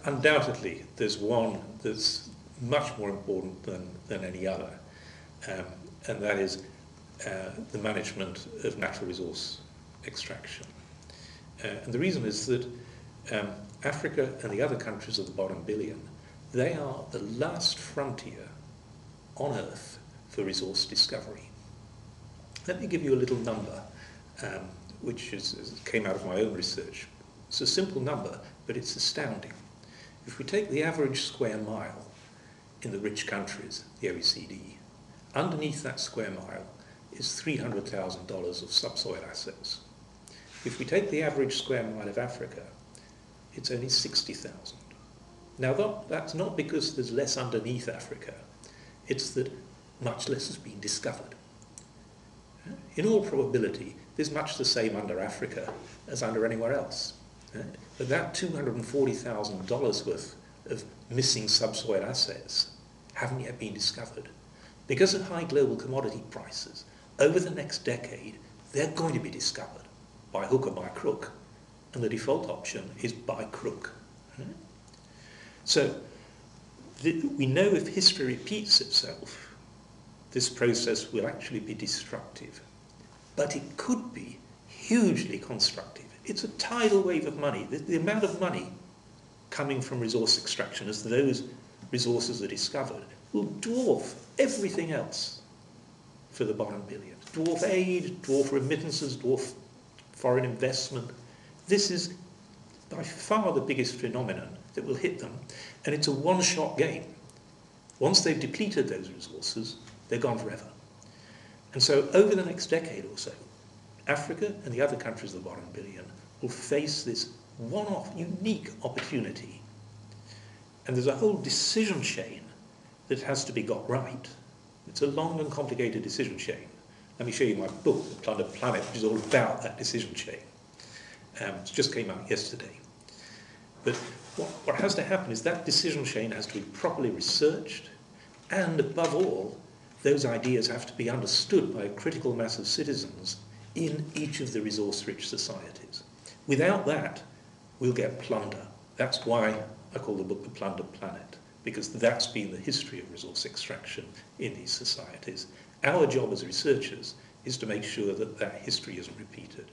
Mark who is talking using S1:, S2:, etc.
S1: Undoubtedly, there's one that's much more important than any other, and that is the management of natural resource extraction. And the reason is that Africa and the other countries of the bottom billion, they are the last frontier on Earth for resource discovery. Let me give you a little number, which came out of my own research. It's a simple number, but it's astounding. If we take the average square mile in the rich countries, the OECD, underneath that square mile is $300,000 of subsoil assets. If we take the average square mile of Africa, it's only 60,000. Now that's not because there's less underneath Africa, it's that much less has been discovered. In all probability, there's much the same under Africa as under anywhere else. Right? But that $240,000 worth of missing subsoil assets haven't yet been discovered. Because of high global commodity prices, over the next decade, they're going to be discovered by hook or by crook. And the default option is by crook. Right? So we know if history repeats itself, this process will actually be destructive. But it could be hugely constructive. It's a tidal wave of money. The amount of money coming from resource extraction as those resources are discovered will dwarf everything else for the bottom billion. Dwarf aid, dwarf remittances, dwarf foreign investment. This is by far the biggest phenomenon that will hit them, and it's a one-shot game. Once they've depleted those resources, they're gone forever. And so over the next decade or so, Africa and the other countries of the bottom billion will face this one-off, unique opportunity. And there's a whole decision chain that has to be got right. It's a long and complicated decision chain. Let me show you my book, The Plundered Planet, which is all about that decision chain. It just came out yesterday. But what has to happen is that decision chain has to be properly researched, and above all, those ideas have to be understood by a critical mass of citizens in each of the resource-rich societies. Without that, we'll get plunder. That's why I call the book The Plundered Planet, because that's been the history of resource extraction in these societies. Our job as researchers is to make sure that that history isn't repeated.